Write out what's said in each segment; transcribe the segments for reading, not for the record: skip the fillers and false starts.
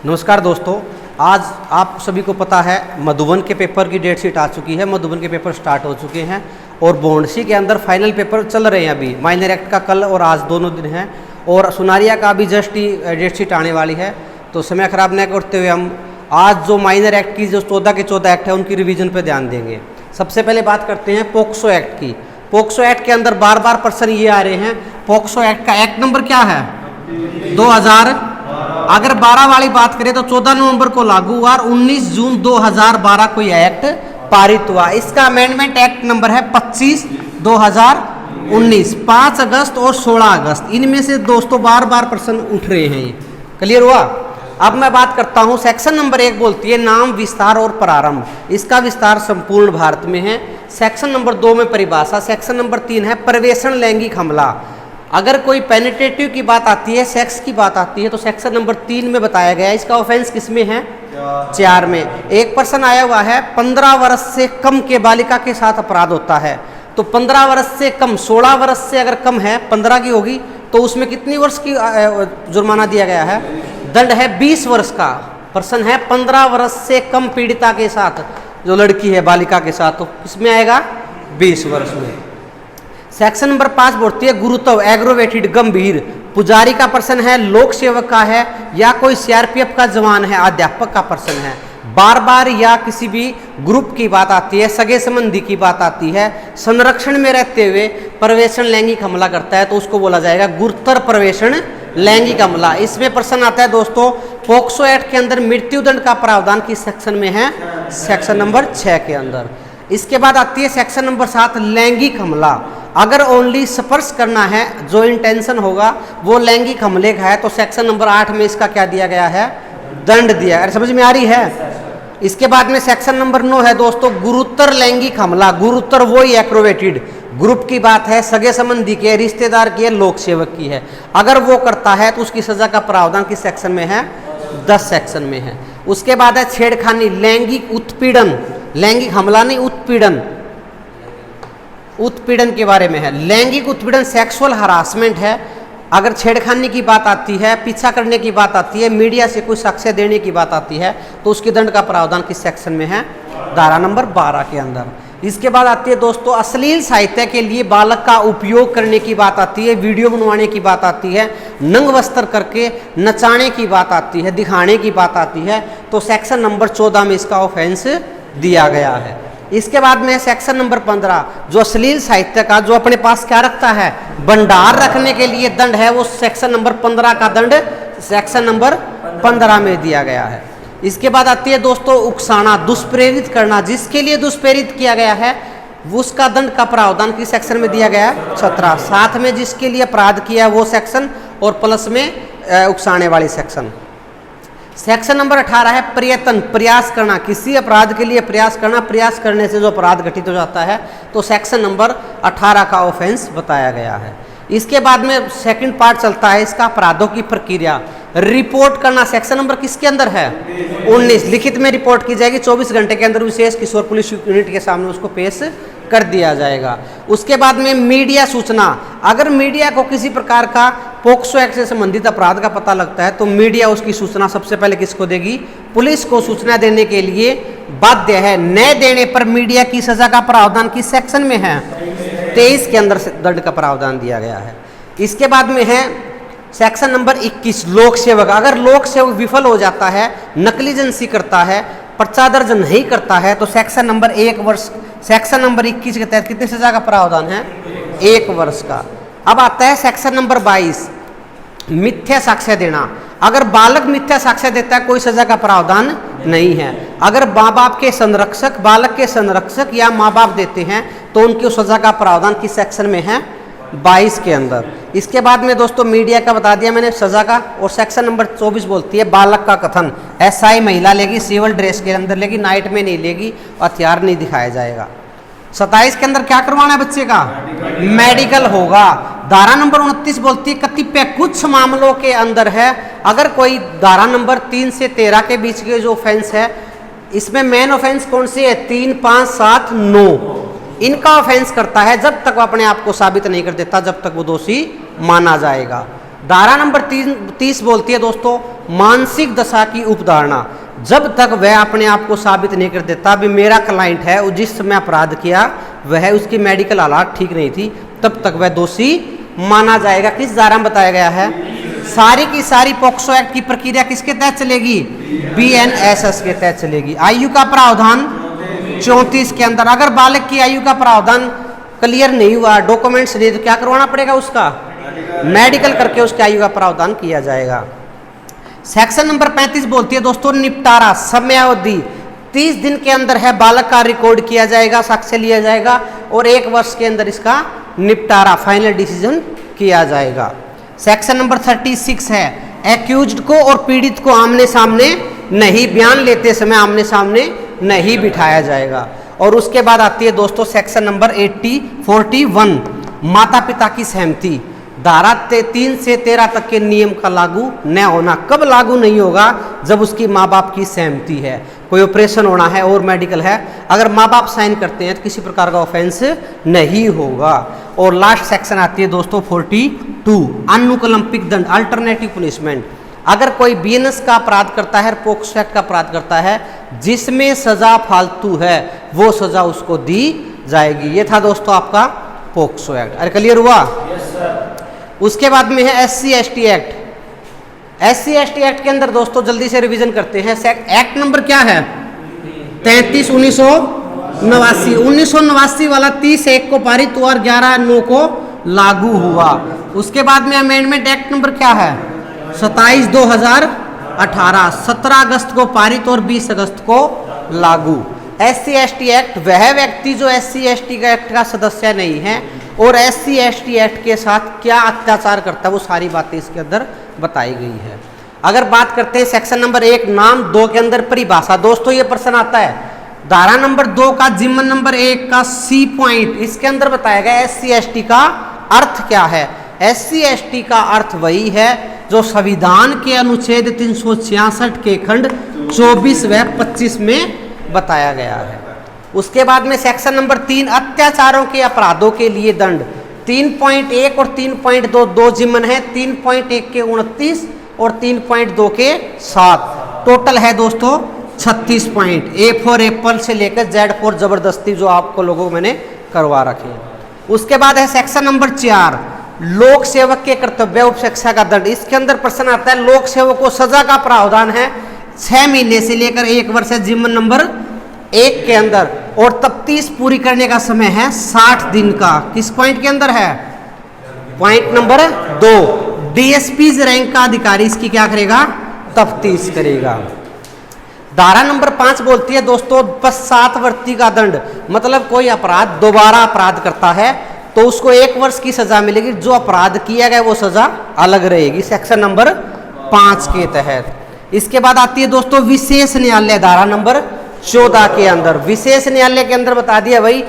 नमस्कार दोस्तों, आज आप सभी को पता है मधुबन के पेपर की डेट शीट आ चुकी है। मधुबन के पेपर स्टार्ट हो चुके हैं और बॉन्डसी के अंदर फाइनल पेपर चल रहे हैं। अभी माइनर एक्ट का कल और आज दोनों दिन है और सुनारिया का भी जस्ट ही डेट शीट आने वाली है। तो समय खराब न करते हुए हम आज जो माइनर एक्ट की जो 14 के 14 एक्ट है उनकी रिवीजन पर ध्यान देंगे। सबसे पहले बात करते हैं पोक्सो एक्ट की। पोक्सो एक्ट के अंदर बार बार प्रश्न ये आ रहे हैं, पोक्सो एक्ट का एक्ट नंबर क्या है? 2000। अगर 12 वाली बात करें तो 14 नवंबर को लागू हुआ और 19 जून 2012 को यह एक्ट पारित हुआ। इसका अमेंडमेंट एक्ट नंबर है 25/2019। 5 अगस्त और 16 अगस्त इनमें से दोस्तों बार बार प्रश्न उठ रहे हैं। ये क्लियर हुआ? अब मैं बात करता हूं, सेक्शन नंबर 1 बोलती है नाम, विस्तार और प्रारंभ। इसका विस्तार संपूर्ण भारत में है। सेक्शन नंबर 2 में परिभाषा। सेक्शन नंबर 3 है प्रवेशन लैंगिक हमला। अगर कोई पेनिट्रेटिव की बात आती है, सेक्स की बात आती है, तो सेक्शन नंबर 3 में बताया गया है। इसका ऑफेंस किस में है? 4 में। एक पर्सन आया हुआ है 15 वर्ष से कम के बालिका के साथ अपराध होता है। तो 15 वर्ष से कम, 16 वर्ष से अगर कम है, 15 की होगी तो उसमें कितनी वर्ष की जुर्माना दिया गया है? दंड है 20 वर्ष का। पर्सन है 15 वर्ष से कम पीड़िता के साथ, जो लड़की है बालिका के साथ, तो किसमें आएगा? 20 वर्ष में। सेक्शन नंबर 5 बोलती है गुरुत्व, एग्रोवेटेड, गंभीर। पुजारी का पर्सन है, लोक सेवक का है, या कोई सीआरपीएफ का जवान है, अध्यापक का पर्सन है। बार बार या किसी भी ग्रुप की बात आती है, सगे संबंधी की बात आती है, संरक्षण में रहते हुए प्रवेशन लैंगिक हमला करता है तो उसको बोला जाएगा गुरुतर प्रवेशन लैंगिक हमला। इसमें प्रश्न आता है दोस्तों, पोक्सो एक्ट के अंदर मृत्युदंड का प्रावधान किस सेक्शन में है? सेक्शन नंबर 6 के अंदर। इसके बाद आती है सेक्शन नंबर 7 लैंगिक हमला। अगर ओनली स्पर्श करना है, जो इंटेंशन होगा वो लैंगिक हमले का है, तो सेक्शन नंबर 8 में इसका क्या दिया गया है? दंड दिया। अरे समझ में आ रही है? इसके बाद में सेक्शन नंबर 9 है दोस्तों गुरुतर लैंगिक हमला। गुरुतर वही एग्रोवेटेड, ग्रुप की बात है, सगे संबंधी की है, रिश्तेदार की है, लोक सेवक की है। अगर वो करता है तो उसकी सजा का प्रावधान किस सेक्शन में है? 10 सेक्शन में है। उसके बाद है छेड़खानी, लैंगिक उत्पीड़न। लैंगिक हमला नहीं, उत्पीड़न। उत्पीड़न के बारे में है। लैंगिक उत्पीड़न सेक्सुअल हरासमेंट है। अगर छेड़खानी की बात आती है, पीछा करने की बात आती है, मीडिया से कोई साक्ष्य देने की बात आती है, तो उसके दंड का प्रावधान किस सेक्शन में है? धारा नंबर 12 के अंदर। इसके बाद आती है दोस्तों अश्लील साहित्य के लिए बालक का उपयोग करने की बात आती है, वीडियो बनवाने की बात आती है, नंग वस्त्र करके नचाने की बात आती है, दिखाने की बात आती है, तो सेक्शन नंबर 14 में इसका ऑफेंस दिया गया है। इसके बाद में सेक्शन नंबर 15 जो अश्लील साहित्य का जो अपने पास क्या रखता है? भंडार रखने के लिए दंड है, वो सेक्शन नंबर 15 का दंड सेक्शन नंबर 15 में दिया गया है। इसके बाद आती है दोस्तों उकसाना, दुष्प्रेरित करना। जिसके लिए दुष्प्रेरित किया गया है उसका दंड का प्रावधान किस सेक्शन में दिया गया है? 17। साथ में जिसके लिए अपराध किया वो सेक्शन और प्लस में उकसाने वाली सेक्शन। सेक्शन नंबर 18 है प्रयत्न, प्रयास करना। किसी अपराध के लिए प्रयास करना, प्रयास करने से जो अपराध घटित हो जाता है, तो सेक्शन नंबर 18 का ऑफेंस बताया गया है। इसके बाद में सेकंड पार्ट चलता है इसका, अपराधों की प्रक्रिया। रिपोर्ट करना सेक्शन नंबर किसके अंदर है? 19। लिखित में रिपोर्ट की जाएगी, 24 घंटे के अंदर विशेष किशोर पुलिस यूनिट के सामने उसको पेश कर दिया जाएगा। उसके बाद में मीडिया सूचना। अगर मीडिया को किसी प्रकार का पोक्सो एक्ट से संबंधित अपराध का पता लगता है तो मीडिया उसकी सूचना सबसे पहले किसको देगी? पुलिस को सूचना देने के लिए बाध्य है। न देने पर मीडिया की सजा का प्रावधान किस सेक्शन में है? 23 के अंदर दंड का प्रावधान दिया गया है। इसके बाद में है सेक्शन नंबर 21 लोक सेवक। अगर लोक सेवक विफल हो जाता है, नकली एजेंसी करता है, पर्चा दर्ज नहीं करता है, तो सेक्शन नंबर 1 वर्ष, सेक्शन नंबर 21 के तहत कितनी सजा का प्रावधान है? 1 वर्ष का। अब आता है सेक्शन नंबर 22 मिथ्या साक्ष्य देना। अगर बालक मिथ्या साक्ष्य देता है कोई सजा का प्रावधान नहीं है। अगर माँ बाप के संरक्षक, बालक के संरक्षक या माँ बाप देते हैं तो उनकी सजा का प्रावधान किस सेक्शन में है? 22 के अंदर। इसके बाद में दोस्तों मीडिया का बता दिया मैंने सजा का। और सेक्शन नंबर 24 बोलती है बालक का कथन। एसआई महिला लेगी, सिविल ड्रेस के अंदर लेगी, नाइट में नहीं लेगी, हथियार नहीं दिखाया जाएगा। 27 के अंदर क्या करवाना है बच्चे का? मेडिकल होगा। धारा नंबर 29 बोलती है कतिपय कुछ मामलों के अंदर है, अगर कोई धारा नंबर 3 से 13 के बीच के जो ऑफेंस है, इसमें मेन ऑफेंस कौन सी है? 3, 5, 7, 9 इनका ऑफेंस करता है, जब तक वो अपने आप को साबित नहीं कर देता जब तक वो दोषी माना जाएगा। धारा नंबर 30 बोलती है दोस्तों मानसिक दशा की उपधारणा। जब तक वह अपने आप को साबित नहीं कर देता भी मेरा क्लाइंट है और जिस समय अपराध किया वह उसकी मेडिकल हालात ठीक नहीं थी, तब तक वह दोषी माना जाएगा। किस धारा में बताया गया है? सारी की सारी पॉक्सो एक्ट की प्रक्रिया किसके तहत चलेगी? BNSS के तहत चलेगी। आयु का प्रावधान 34 के अंदर। अगर बालक की आयु का प्रावधान क्लियर नहीं हुआ, डॉक्यूमेंट्स नहीं, तो क्या करवाना पड़ेगा? उसका मेडिकल करके उसकी आयु का प्रावधान किया जाएगा। सेक्शन नंबर 35 बोलती है दोस्तों निपटारा समयावधि 30 दिन के अंदर है, बालक का रिकॉर्ड किया जाएगा, साक्ष्य लिया जाएगा और 1 वर्ष के अंदर इसका निपटारा फाइनल डिसीजन किया जाएगा। सेक्शन नंबर 36 है एक्यूज्ड को और पीड़ित को आमने सामने नहीं, बयान लेते समय आमने सामने नहीं बिठाया जाएगा। और उसके बाद आती है दोस्तों सेक्शन नंबर 41 माता पिता की सहमति। धारा 3 से 13 तक के नियम का लागू न होना। कब लागू नहीं होगा? जब उसकी माँ बाप की सहमति है, कोई ऑपरेशन होना है और मेडिकल है, अगर माँ बाप साइन करते हैं तो किसी प्रकार का ऑफेंस नहीं होगा। और लास्ट सेक्शन आती है दोस्तों 42 अनुकंपित दंड अल्टरनेटिव पनिशमेंट। अगर कोई BNS का अपराध करता है, पोक्सो एक्ट का अपराध करता है जिसमें सजा फालतू है, वो सजा उसको दी जाएगी। ये था दोस्तों आपका पोक्सो एक्ट। अरे क्लियर हुआ? उसके बाद में है SC/ST एक्ट। SC/ST एक्ट के अंदर दोस्तों जल्दी से रिवीजन करते हैं। एक्ट नंबर क्या है? 33 1989। 1989 वाला 30/1 को पारित हुआ और 11/9 को लागू हुआ। उसके बाद में अमेंडमेंट एक्ट नंबर क्या है? 27 2018। 17 अगस्त को पारित और 20 अगस्त को लागू। SC/ST एक्ट वह व्यक्ति जो SC/ST का एक्ट का सदस्य नहीं है और SC/ST एक्ट के साथ क्या अत्याचार करता है वो सारी बातें इसके अंदर बताई गई है। अगर बात करते हैं सेक्शन नंबर 1 नाम 2 के अंदर परिभाषा। दोस्तों ये प्रश्न आता है धारा नंबर 2 का जिम्मन नंबर 1 का C पॉइंट, इसके अंदर बताया गया SC/ST का अर्थ क्या है। SC/ST का अर्थ वही है जो संविधान के अनुच्छेद 366 के खंड 24 व 25 में बताया गया है। उसके बाद में सेक्शन नंबर 3 अत्याचारों के अपराधों के लिए दंड 3.1 और 3.2 दो जिम्मन है, 3.1 के 29 और 3.2 के 7 टोटल है दोस्तों 36 पॉइंट। A फॉर एप्पल से लेकर Z फॉर जबरदस्ती जो आपको लोगों को मैंने करवा रखे हैं। उसके बाद है सेक्शन नंबर 4 लोक सेवक के कर्तव्य उपशिक्षा का दंड। इसके अंदर प्रश्न आता है लोक सेवक को सजा का प्रावधान है 6 महीने से लेकर 1 वर्ष है जिम्मन नंबर 1 के अंदर और तफ्तीश पूरी करने का समय है 60 दिन का। किस पॉइंट के अंदर है? पॉइंट नंबर 2 DSP रैंक का अधिकारी इसकी क्या करेगा? तफ्तीश करेगा। धारा नंबर 5 बोलती है दोस्तों पश्चातवर्ती का दंड, मतलब कोई अपराध दोबारा अपराध करता है तो उसको 1 वर्ष की सजा मिलेगी, जो अपराध किया गया वो सजा अलग रहेगी सेक्शन नंबर 5 के तहत। इसके बाद आती है दोस्तों विशेष न्यायालय धारा नंबर 14 के अंदर। विशेष न्यायालय के अंदर बता दिया भाई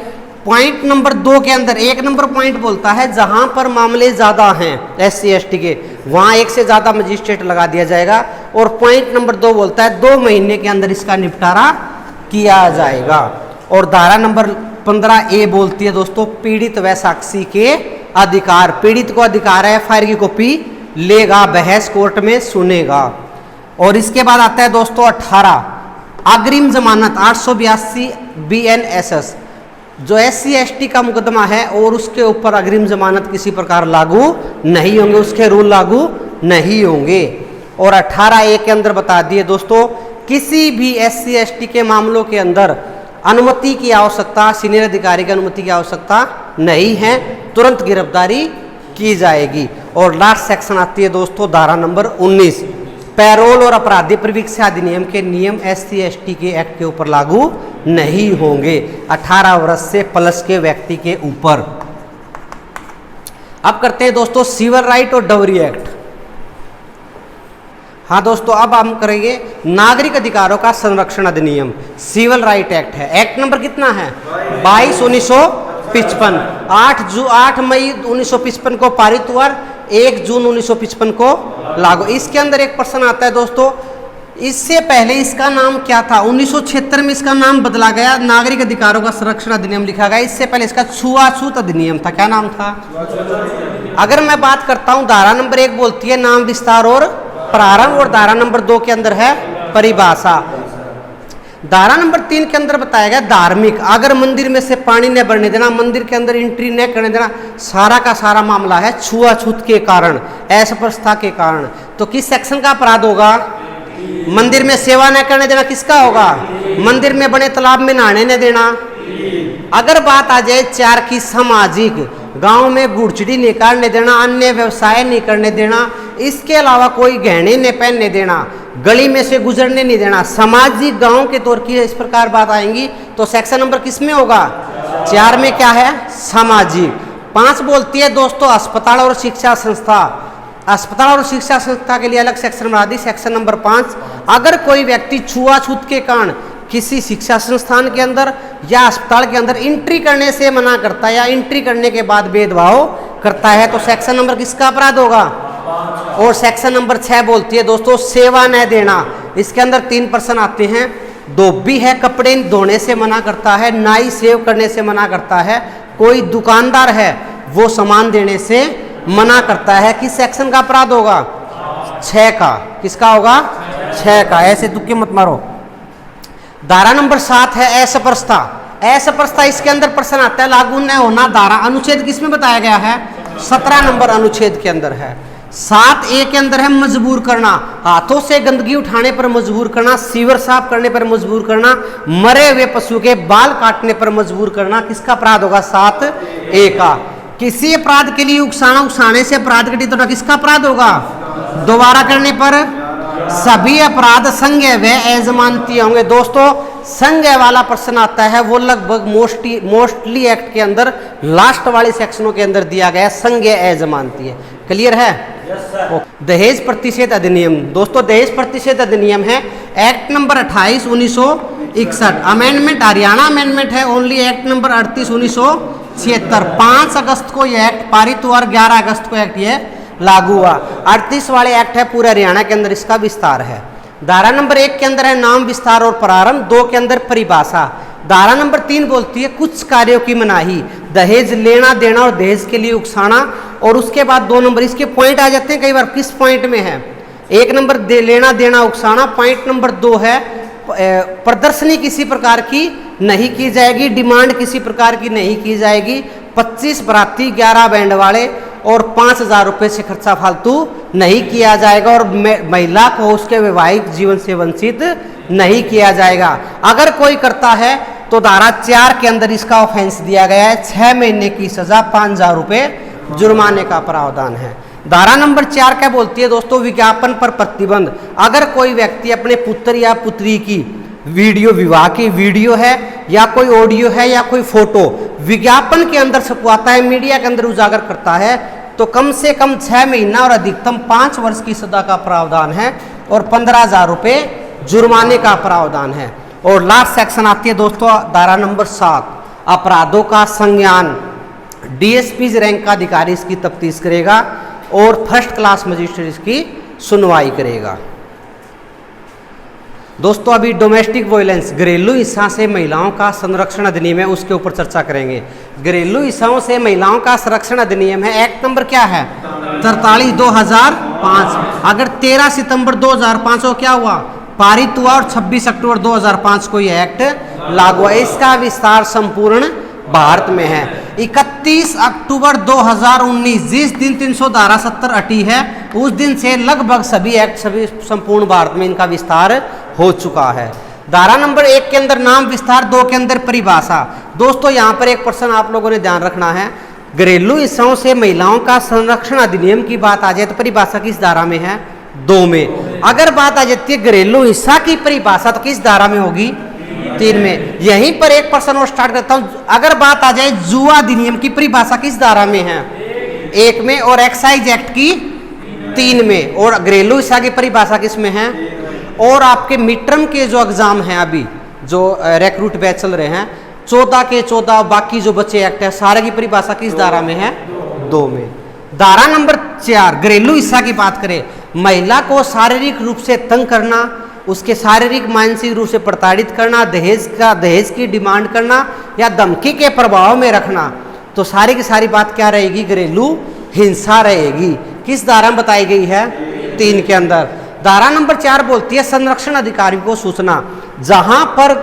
पॉइंट नंबर 2 के अंदर 1 नंबर पॉइंट बोलता है जहां पर मामले ज्यादा हैं SC/ST के वहां 1 से ज्यादा मजिस्ट्रेट लगा दिया जाएगा और पॉइंट नंबर 2 बोलता है 2 महीने के अंदर इसका निपटारा किया जाएगा। और धारा नंबर 15A बोलती है दोस्तों पीड़ित व साक्षी के अधिकार। पीड़ित को अधिकार है FIR की कॉपी लेगा, बहस कोर्ट में सुनेगा। और इसके बाद आता है दोस्तों 18 अग्रिम जमानत 882 BNSS जो SC/ST का मुकदमा है और उसके ऊपर अग्रिम जमानत किसी प्रकार लागू नहीं होंगे, उसके रूल लागू नहीं होंगे। और 18A के अंदर बता दिए दोस्तों किसी भी SC/ST के मामलों के अंदर अनुमति की आवश्यकता, सीनियर अधिकारी की अनुमति की आवश्यकता नहीं है, तुरंत गिरफ्तारी की जाएगी। और लास्ट सेक्शन आती है दोस्तों धारा नंबर 19 पैरोल और अपराधी प्रवीक्षा अधिनियम के नियम SC/ST के एक्ट के ऊपर लागू नहीं होंगे 18 वर्ष से प्लस के व्यक्ति के ऊपर। अब करते हैं दोस्तों सिविल राइट और डाउरी एक्ट। हाँ दोस्तों अब हम करेंगे नागरिक अधिकारों का संरक्षण अधिनियम, सिविल राइट एक्ट है। एक्ट नंबर कितना है? 22 1955। 8 मई 1955 को पारित हुआ, 1 जून 1955 को लागू। इसके अंदर एक प्रश्न आता है दोस्तों इससे पहले इसका नाम क्या था? 1976 में इसका नाम बदला गया, नागरिक अधिकारों का संरक्षण अधिनियम लिखा गया। इससे पहले इसका छुआछूत अधिनियम था। क्या नाम था? अगर मैं बात करता हूं, धारा नंबर 1 बोलती है नाम विस्तार और प्रारंभ, और धारा नंबर 2 के अंदर है परिभाषा। धारा नंबर 3 के अंदर बताया गया धार्मिक, अगर मंदिर में से पानी न भरने देना, मंदिर के अंदर एंट्री न करने देना, सारा का सारा मामला है छुआछूत के कारण, अस्पृश्यता के कारण। तो किस सेक्शन का अपराध होगा? मंदिर में सेवा न करने देना किसका होगा? मंदिर में बने तालाब में नहाने न देना। अगर बात आ जाए 4 की सामाजिक, गांव में गुड़चड़ी नहीं काटने देना, अन्य व्यवसाय नहीं करने देना, इसके अलावा कोई गहने नहीं पहनने देना, गली में से गुजरने नहीं देना, सामाजिक गांव के तौर की इस प्रकार बात आएंगी तो सेक्शन नंबर किस में होगा? 4 में क्या है? सामाजिक। 5 बोलती है दोस्तों अस्पताल और शिक्षा संस्था। अस्पताल और शिक्षा संस्था के लिए अलग सेक्शन बना दी, सेक्शन नंबर 5। अगर कोई व्यक्ति छुआछूत के कारण किसी शिक्षा संस्थान के अंदर या अस्पताल के अंदर एंट्री करने से मना करता है या एंट्री करने के बाद भेदभाव करता है तो सेक्शन नंबर किसका अपराध होगा? और सेक्शन नंबर 6 बोलती है दोस्तों सेवा न देना। इसके अंदर 3 पर्सन आते हैं। धोबी है कपड़े धोने से मना करता है, नाई सेव करने से मना करता है, कोई दुकानदार है वो सामान देने से मना करता है। किस सेक्शन का अपराध होगा? 6 का। किसका होगा? 6 का। ऐसे तुक्के मत मारो। धारा नंबर 7 है अस्पृश्यता। अस्पृश्यता इसके अंदर प्रश्न आता है लागू न होना। धारा अनुच्छेद किसमें बताया गया है? 17 नंबर अनुच्छेद के अंदर है। 7A के अंदर है मजबूर करना, हाथों से गंदगी उठाने पर मजबूर करना, सीवर साफ करने पर मजबूर करना, मरे हुए पशु के बाल काटने पर मजबूर करना। किसका अपराध होगा? 7A का। किसी अपराध के लिए उकसाने से अपराध घटित होना किसका अपराध होगा? दोबारा करने पर। सभी अपराध संज्ञेय व अजमानती होंगे। दोस्तों संज्ञेय वाला प्रश्न आता है वो लगभग मोस्टली एक्ट के अंदर लास्ट वाले सेक्शनों के अंदर दिया गया, संज्ञेय अजमानती है। क्लियर है? दहेज प्रतिषेध अधिनियम। दोस्तों दहेज प्रतिषेध अधिनियम है act number 28 1961। Amendment Haryana amendment है ओनली एक्ट नंबर 38 1976। 5 अगस्त को यह एक्ट पारित हुआ और 11 अगस्त को एक्ट यह लागू हुआ। 38 वाले एक्ट है पूरे हरियाणा के अंदर इसका विस्तार है। धारा नंबर 1 के अंदर है नाम विस्तार और प्रारंभ, 2 के अंदर परिभाषा। धारा नंबर 3 बोलती है कुछ कार्यों की मनाही, दहेज लेना देना और दहेज के लिए उकसाना। और उसके बाद 2 नंबर इसके पॉइंट आ जाते हैं कई बार किस पॉइंट में है। 1 नंबर लेना देना उकसाना, पॉइंट नंबर 2 है प्रदर्शनी किसी प्रकार की नहीं की जाएगी, डिमांड किसी प्रकार की नहीं की जाएगी, 25 बराती 11 बैंड वाले और 5,000 रुपये से खर्चा फालतू नहीं किया जाएगा और महिला को उसके वैवाहिक जीवन से वंचित नहीं किया जाएगा। अगर कोई करता है तो धारा 4 के अंदर इसका ऑफेंस दिया गया है 6 महीने की सजा 5,000 रुपये जुर्माने का प्रावधान है। धारा नंबर 4 क्या बोलती है दोस्तों? विज्ञापन पर प्रतिबंध। अगर कोई व्यक्ति अपने पुत्र या पुत्री की वीडियो, विवाह की वीडियो है या कोई ऑडियो है या कोई फोटो विज्ञापन के अंदर छपवाता है, मीडिया के अंदर उजागर करता है तो कम से कम 6 महीना और अधिकतम 5 वर्ष की सजा का प्रावधान है और 15,000 रुपये जुर्माने का प्रावधान है। और लास्ट सेक्शन आती है दोस्तों धारा नंबर 7 अपराधों का संज्ञान। डीएसपी रैंक का अधिकारी इसकी तफ्तीश करेगा और फर्स्ट क्लास मजिस्ट्रेट इसकी सुनवाई करेगा। दोस्तों अभी डोमेस्टिक वायलेंस घरेलू हिंसा से महिलाओं का संरक्षण अधिनियम है, उसके ऊपर चर्चा करेंगे। घरेलू हिंसाओं से महिलाओं का संरक्षण अधिनियम है, एक्ट नंबर क्या है? 43 2005। अगर 13 सितंबर 2005 को क्या हुआ? पारित हुआ और 26 अक्टूबर 2005 को यह एक्ट लागू हुआ। इसका विस्तार संपूर्ण भारत में है। 31 अक्टूबर 2019 जिस दिन 300 धारा 70 हटी है उस दिन से लगभग सभी एक्ट सभी संपूर्ण भारत में इनका विस्तार हो चुका है। धारा नंबर 1 के अंदर नाम विस्तार, 2 के अंदर परिभाषा। दोस्तों यहाँ पर एक प्रश्न आप लोगों ने ध्यान रखना है, घरेलू हिंसाओं से महिलाओं का संरक्षण अधिनियम की बात आ जाए तो परिभाषा किस धारा में है? 2 में। अगर बात आ जाती है घरेलू हिंसा की परिभाषा तो किस धारा में होगी? 3 में। यहीं पर एक प्रश्न और स्टार्ट करता हूं, अगर बात आ जाए जुआ अधिनियम की परिभाषा किस धारा में है? 1 में। और एक्साइज एक्ट की 3 में। और घरेलू हिंसा की परिभाषा किस में है? और आपके मिड टर्म के जो एग्जाम हैं अभी जो रिक्रूट बैच चल रहे हैं 14 के 14 बाकी जो बच्चे एक्ट है सारे की परिभाषा किस धारा में है? 2 में। धारा नंबर 4 घरेलू हिंसा की बात करें, महिला को शारीरिक रूप से तंग करना, उसके शारीरिक मानसिक रूप से प्रताड़ित करना, दहेज की डिमांड करना या धमकी के प्रभाव में रखना, तो सारी की सारी बात क्या रहेगी? घरेलू हिंसा रहेगी। किस धारा में बताई गई है? 3 के अंदर। धारा नंबर 4 बोलती है संरक्षण अधिकारी को सूचना। जहां पर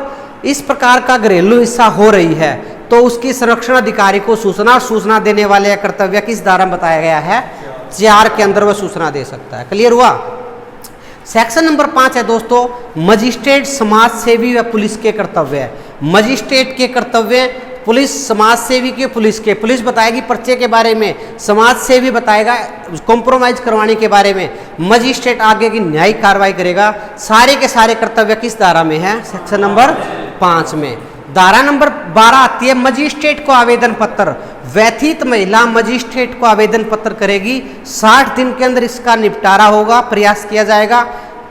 इस प्रकार का घरेलू हिंसा हो रही है तो उसकी संरक्षण अधिकारी को सूचना, और सूचना देने वाले का कर्तव्य किस धारा में बताया गया है? 4 के अंदर वह सूचना दे सकता है। क्लियर हुआ? सेक्शन नंबर 5 है दोस्तों, मजिस्ट्रेट, समाज सेवी व पुलिस के कर्तव्य। मजिस्ट्रेट के कर्तव्य, पुलिस, समाज सेवी के, पुलिस बताएगी पर्चे के बारे में, समाज सेवी बताएगा कॉम्प्रोमाइज करवाने के बारे में, मजिस्ट्रेट आगे की न्यायिक कार्रवाई करेगा। सारे के सारे कर्तव्य किस धारा में है? सेक्शन नंबर 5 में। धारा नंबर 12 आती है मजिस्ट्रेट को आवेदन पत्र। व्यथित महिला मजिस्ट्रेट को आवेदन पत्र करेगी, 60 दिन के अंदर इसका निपटारा होगा, प्रयास किया जाएगा।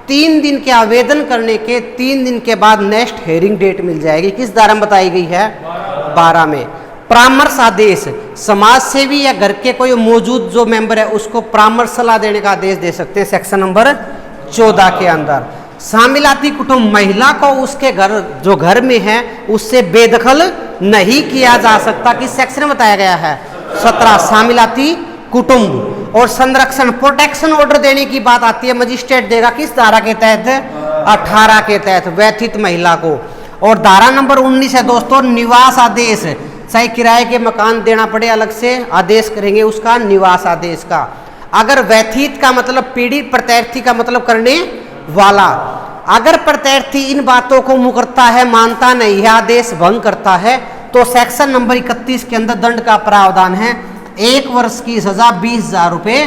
3 दिन के आवेदन करने के 3 दिन के बाद नेक्स्ट हेयरिंग डेट मिल जाएगी। किस धारा में बताई गई है? 12 में। परामर्श आदेश, समाज सेवी या घर के कोई मौजूद जो मेंबर है उसको परामर्श सलाह देने का आदेश दे सकते हैं, सेक्शन नंबर 14 के अंदर। शामिलाती कुटुंब, महिला को उसके घर, जो घर में है उससे बेदखल नहीं किया जा सकता। किस सेक्शन में बताया गया है? 17, शामिलाती कुटुंब। और संरक्षण, प्रोटेक्शन ऑर्डर देने की बात आती है, मजिस्ट्रेट देगा। किस धारा के तहत? 18 के तहत, व्यथित महिला को। और धारा नंबर 19 है दोस्तों, निवास आदेश। चाहे किराए के मकान देना पड़े, अलग से आदेश करेंगे उसका, निवास आदेश का। अगर व्यथित का मतलब पीड़ित, प्रत्यार्थी का मतलब करने वाला। अगर प्रत्यार्थी इन बातों को मुकरता है, मानता नहीं है, आदेश भंग करता है, तो सेक्शन नंबर 31 के अंदर दंड का प्रावधान है, 1 वर्ष की सजा, 20,000 रुपये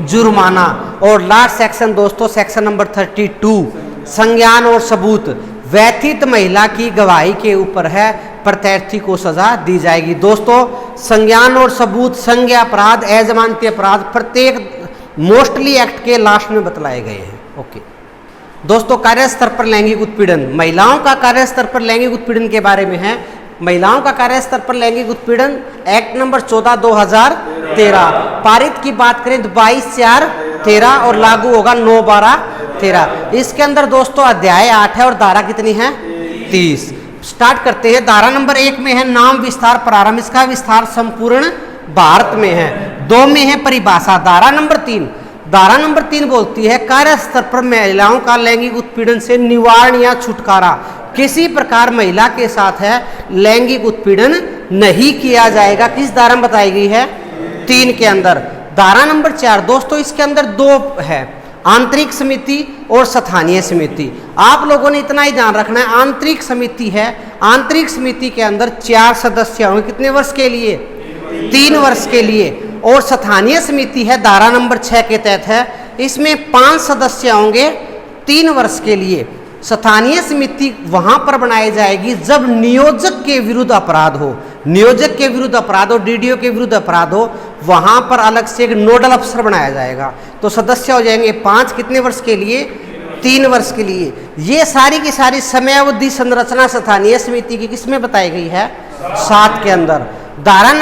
जुर्माना। और लास्ट सेक्शन दोस्तों, सेक्शन नंबर 32, संज्ञान और सबूत। व्यथित महिला की गवाही के ऊपर है, प्रत्यार्थी को सजा दी जाएगी। दोस्तों, संज्ञान और सबूत, संज्ञा अपराध, अजमानती अपराध प्रत्येक मोस्टली एक्ट के लास्ट में बतलाए गए हैं। ओके दोस्तों, कार्यस्थल पर लैंगिक उत्पीड़न, महिलाओं का कार्यस्थल पर लैंगिक उत्पीड़न के बारे में है। महिलाओं का कार्यस्थल पर लैंगिक उत्पीड़न एक्ट नंबर 14 2013 पारित की बात करें तो 22/4/13 और लागू होगा 9/12/13। इसके अंदर दोस्तों अध्याय 8 है और धारा कितनी है? 30। स्टार्ट करते हैं। धारा नंबर 1 में है नाम विस्तार प्रारंभ, इसका विस्तार संपूर्ण भारत में है। 2 में है परिभाषा। धारा नंबर 3 बोलती है कार्यस्थल पर महिलाओं का लैंगिक उत्पीड़न से निवारण या छुटकारा। किसी प्रकार महिला के साथ है लैंगिक उत्पीड़न नहीं किया जाएगा। किस धारा में बताई गई है? 3 के अंदर। धारा नंबर 4 दोस्तों, इसके अंदर 2 है, आंतरिक समिति और स्थानीय समिति। आप लोगों ने इतना ही ध्यान रखना है, आंतरिक समिति है, आंतरिक समिति के अंदर 4 सदस्य होंगे। कितने वर्ष के लिए? 3 वर्ष के लिए। और स्थानीय समिति है, धारा नंबर 6 के तहत है, इसमें 5 सदस्य होंगे 3 वर्ष के लिए। स्थानीय समिति वहां पर बनाई जाएगी जब नियोजक के विरुद्ध अपराध हो, नियोजक के विरुद्ध अपराध हो, डीडीओ के विरुद्ध अपराध हो, वहां पर अलग से एक नोडल अफसर बनाया जाएगा। तो सदस्य हो जाएंगे 5, कितने वर्ष के लिए? 3 वर्ष के लिए। ये सारी की सारी समयावधि संरचना स्थानीय समिति की किसमें बताई गई है? 7 के अंदर। धारा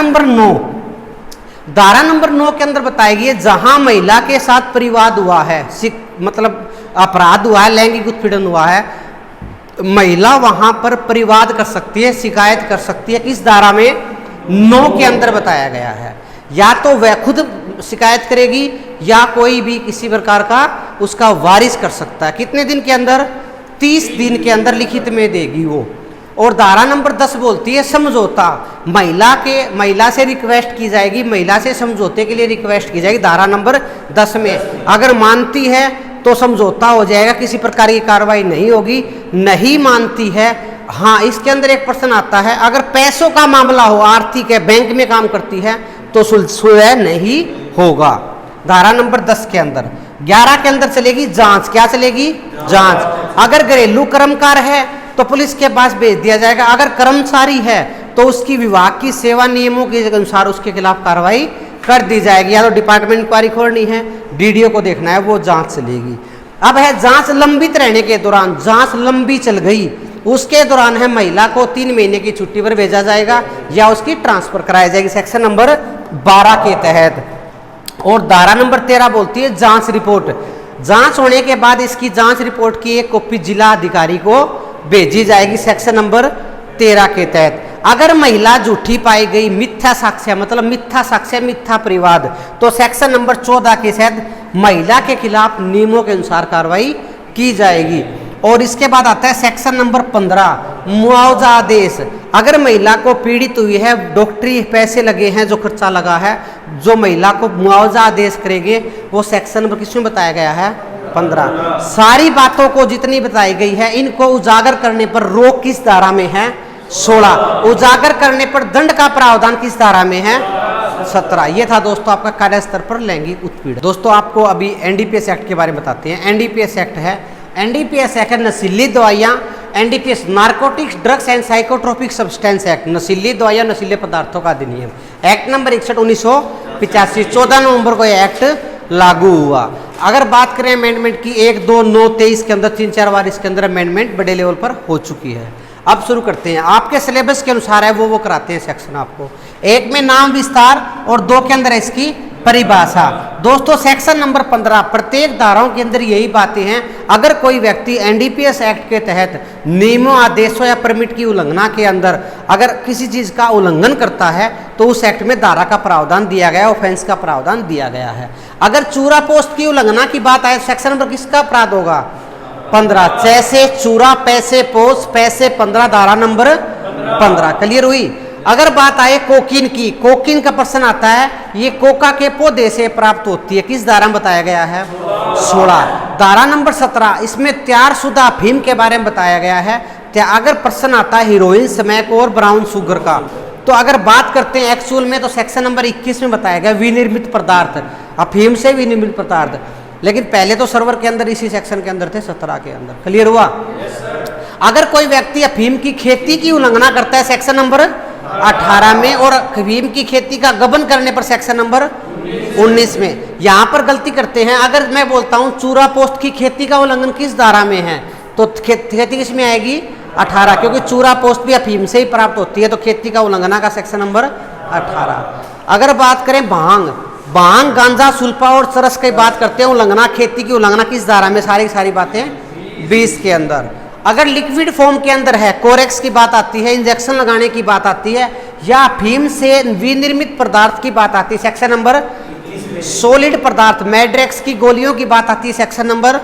नंबर 9 के अंदर बताई गई है जहां महिला के साथ परिवाद हुआ है, मतलब अपराध हुआ है, लैंगिक उत्पीड़न हुआ है, महिला वहां पर परिवाद कर सकती है, शिकायत कर सकती है। किस धारा में? 9 के अंदर बताया गया है। या तो वह खुद शिकायत करेगी या कोई भी किसी प्रकार का उसका वारिस कर सकता है। कितने दिन के अंदर? 30 दिन के अंदर लिखित में देगी वो। और धारा नंबर 10 बोलती है समझौता। महिला से रिक्वेस्ट की जाएगी, महिला से समझौते के लिए रिक्वेस्ट की जाएगी। धारा नंबर 10 में अगर मानती है तो समझौता हो जाएगा, किसी प्रकार की कार्रवाई नहीं होगी। नहीं मानती है, हाँ, इसके अंदर एक प्रश्न आता है, अगर पैसों का मामला हो, आर्थिक है, बैंक में काम करती है, तो सुलह नहीं होगा। धारा नंबर 10 के अंदर। 11 के अंदर चलेगी जांच। क्या चलेगी? जांच। अगर घरेलू कर्मकार है तो पुलिस के पास भेज दिया जाएगा। अगर कर्मचारी है तो उसकी विभाग की सेवा नियमों के अनुसार उसके खिलाफ कार्रवाई कर दी जाएगी। या तो डिपार्टमेंट इंक्वायरी खोलनी है, डीडीओ को देखना है, वो जांच चलेगी। अब है जांच लंबित रहने के दौरान, जांच लंबी चल गई, उसके दौरान है महिला को 3 महीने की छुट्टी पर भेजा जाएगा या उसकी ट्रांसफर कराई जाएगी, सेक्शन नंबर 12 के तहत। और धारा नंबर 13 बोलती है जांच रिपोर्ट। जांच होने के बाद इसकी जांच रिपोर्ट की एक कॉपी जिला अधिकारी को भेजी जाएगी सेक्शन नंबर 13 के तहत। अगर महिला झूठी पाई गई, मिथ्या साक्ष्य मतलब मिथ्या साक्ष्य मिथ्या परिवाद, तो सेक्शन नंबर 14 के तहत महिला के खिलाफ नियमों के अनुसार कार्रवाई की जाएगी। और इसके बाद आता है सेक्शन नंबर 15 मुआवजा आदेश। अगर महिला को पीड़ित हुई है, डॉक्टरी पैसे लगे हैं, जो खर्चा लगा है, जो महिला को मुआवजा आदेश करेंगे वो सेक्शन नंबर किसमें बताया गया है 15। सारी बातों को जितनी बताई गई है इनको उजागर करने पर रोक किस धारा में है 16। उजागर करने पर दंड का प्रावधान किस धारा में है 17। ये था दोस्तों आपका कार्यस्थल पर लैंगिक उत्पीड़न। दोस्तों आपको अभी एनडीपीएस एक्ट के बारे में बताते हैं। एनडीपीएस एक्ट है, एनडीपीएस एक्ट है नशीली दवाइयाँ, NDPS narcotics drugs and psychotropic substance act, नशीली दवाइयाँ नशीले पदार्थों का अधिनियम, एक्ट नंबर 61/1985। 14 नवंबर को यह एक्ट लागू हुआ। अगर बात करें अमेंडमेंट की 1, 2, 9, 23 के अंदर 3-4 बार इसके अंदर अमेंडमेंट बड़े लेवल पर हो चुकी है। अब शुरू करते हैं, आपके सिलेबस के अनुसार है वो कराते हैं सेक्शन आपको। एक में नाम विस्तार और 2 के अंदर इसकी परिभाषा। दोस्तों सेक्शन नंबर 15 प्रत्येक धाराओं के अंदर यही बातें हैं। अगर कोई व्यक्ति एनडीपीएस एक्ट के तहत नियमों, आदेशों या परमिट की उल्लंघना के अंदर अगर किसी चीज का उल्लंघन करता है तो उस एक्ट में धारा का प्रावधान दिया गया है, ऑफेंस का प्रावधान दिया गया है। अगर चूरा पोस्ट की उल्लंघना की बात आए सेक्शन नंबर किसका अपराध होगा 15। जैसे चूरा, पैसे, पोस्ट, पैसे 15 धारा नंबर 15। क्लियर हुई। अगर बात आए कोकीन की, कोकीन का प्रश्न आता है, ये कोका के पौधे से प्राप्त होती है, किस धारा में बताया गया है 16। धारा नंबर 17 इसमें तैयारशुदा अफीम के बारे में बताया गया है। अगर प्रश्न आता है हीरोइन, स्मैक और ब्राउन शुगर का, तो अगर बात करते हैं एक्चुअल में तो सेक्शन नंबर 21 में बताया गया विनिर्मित पदार्थ, अफीम से विनिर्मित पदार्थ। लेकिन पहले तो सर्वर के अंदर इसी सेक्शन के अंदर थे 17 के अंदर। क्लियर हुआ। अगर कोई व्यक्ति अफीम की खेती की उल्लंघना करता है सेक्शन नंबर 18 में, और अफीम की खेती का गबन करने पर सेक्शन नंबर 19 में, यहां पर गलती करते हैं। अगर मैं बोलता हूं चूरा पोस्ट की खेती का उल्लंघन किस धारा में है तो खेती किस में आएगी 18, क्योंकि चूरा पोस्ट भी अफीम से ही प्राप्त होती है, तो खेती का उल्लंघना का सेक्शन नंबर 18। अगर बात करें भांग, गांजा, सुल्फा और चरस की बात करते हैं उल्लंघना, खेती की उल्लंघना किस धारा में, सारी सारी बातें 20 के अंदर। अगर लिक्विड फॉर्म के अंदर है, कोरेक्स की बात आती है, इंजेक्शन लगाने की बात आती है, या अफीम से विनिर्मित पदार्थ की बात आती है सेक्शन नंबर सॉलिड पदार्थ, मैड्रेक्स की गोलियों की बात आती है सेक्शन नंबर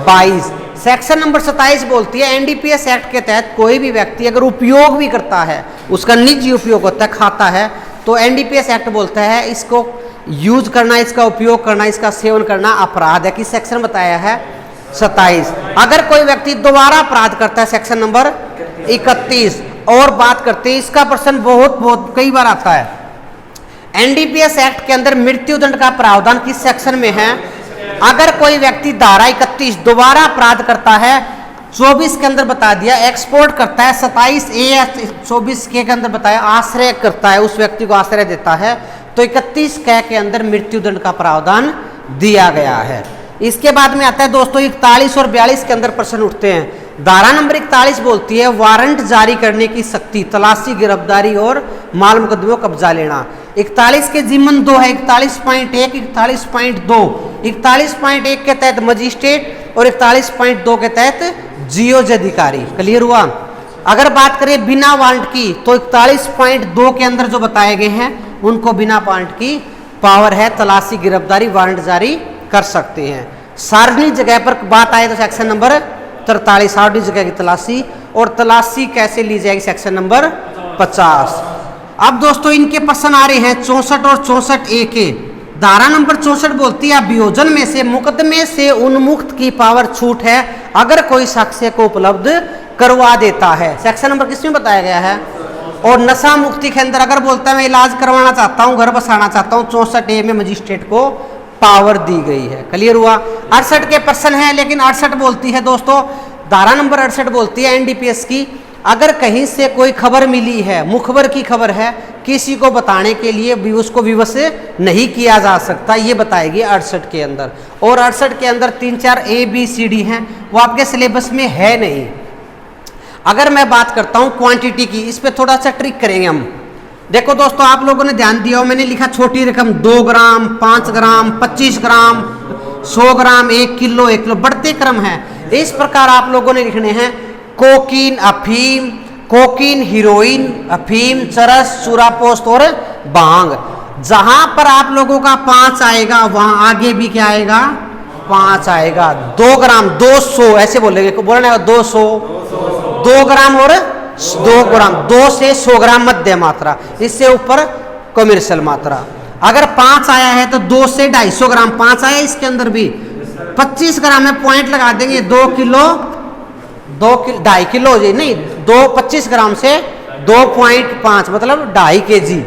22। सेक्शन नंबर 27 बोलती है एनडीपीएस एक्ट के तहत कोई भी व्यक्ति अगर उपयोग भी करता है, उसका निजी उपयोग होता है, खाता है, तो एनडीपीएस एक्ट बोलता है इसको यूज करना, इसका उपयोग करना, इसका सेवन करना अपराध है। किस सेक्शन बताया है 27। अगर कोई व्यक्ति दोबारा अपराध करता है सेक्शन नंबर 31। और बात करते हैं, इसका प्रश्न बहुत कई बार आता है, एनडीपीएस एक्ट के अंदर मृत्युदंड का प्रावधान किस सेक्शन में है। अगर कोई व्यक्ति धारा 31 दोबारा अपराध करता है, 24 के अंदर बता दिया एक्सपोर्ट करता है, 27A 24 के अंदर बताया आश्रय करता है, उस व्यक्ति को आश्रय देता है, तो 31 के अंदर मृत्युदंड का प्रावधान दिया गया है। इसके बाद में आता है दोस्तों 41 और 42 के अंदर प्रश्न उठते हैं। धारा नंबर 41 बोलती है वारंट जारी करने की शक्ति, तलाशी, गिरफ्तारी और माल मुकदमे को कब्जा लेना। 41 के जिम्मन 2 है, 41.1, 41.2। 41.1 के तहत मजिस्ट्रेट और 41.2 के तहत जीओज अधिकारी। क्लियर हुआ। अगर बात करें बिना वारंट की, तो 41.2 के अंदर जो बताए गए हैं उनको बिना वारंट की पावर है, तलाशी, गिरफ्तारी, वारंट जारी कर सकते हैं। सार्वजनिक जगह पर बात आए तो सेक्शन नंबर 43 सार्वजनिक जगह की तलाशी, और तलाशी कैसे ली जाएगी सेक्शन नंबर 50। अब दोस्तों इनके प्रश्न आ रहे हैं 64 और 64A के। धारा नंबर 64 बोलती है अभियोजन में से मुकदमे से उन्मुक्त की पावर छूट है अगर कोई साक्ष्य को उपलब्ध करवा देता है। सेक्शन नंबर किसमें बताया गया है। और नशा मुक्ति के अंदर अगर बोलता है मैं इलाज करवाना चाहता हूँ, घर बसाना चाहता हूँ, 64A में मजिस्ट्रेट को पावर दी गई है। क्लियर हुआ। 68 के प्रश्न है, लेकिन 68 बोलती है दोस्तों, धारा नंबर 68 बोलती है एनडीपीएस की, अगर कहीं से कोई खबर मिली है, मुखबर की खबर है, किसी को बताने के लिए भी उसको विवश नहीं किया जा सकता, ये बताएगी 68 के अंदर। और 68 के अंदर 3-4 ABCD हैं, वो आपके सिलेबस में है नहीं। अगर मैं बात करता हूँ क्वांटिटी की, इस पर थोड़ा सा ट्रिक करेंगे हम। देखो दोस्तों आप लोगों ने ध्यान दिया हो, मैंने लिखा छोटी रकम 2 ग्राम, 5 ग्राम, 25 ग्राम, 100 ग्राम, 1 किलो, 1 किलो, बढ़ते क्रम है। इस प्रकार आप लोगों ने लिखने हैं कोकीन अफीम, कोकीन हीरोइन, अफीम, चरस, चूरापोस्त और भांग। जहां पर आप लोगों का 5 आएगा वहां आगे भी क्या आएगा, 5 आएगा। 2 ग्राम, 200 ऐसे बोलेंगे, बोलना है 200, 2 ग्राम और 2 ग्राम, 2 से 100 ग्राम मध्य मात्रा, इससे ऊपर कमर्शियल मात्रा। अगर 5 आया है तो 2 से 250 ग्राम, 5 आया इसके अंदर भी 25 ग्राम में पॉइंट लगा देंगे, 2 किलो, 2.5 किलो जी नहीं, 25 ग्राम से 2.5 मतलब 2.5 kg,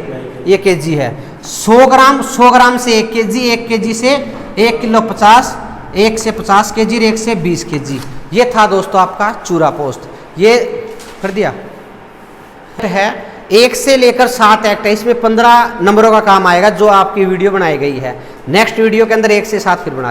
ये केजी है। 100 ग्राम, 100 ग्राम से 1 kg, 1 kg से 1 किलो 50, 1 से 50 kg, 1 से 20 kg। ये था दोस्तों आपका चूरापोस्त, ये कर दिया है। 1 से लेकर 7 एक्ट है, इसमें 15 नंबरों का काम आएगा जो आपकी वीडियो बनाई गई है। नेक्स्ट वीडियो के अंदर 1 से 7 फिर बना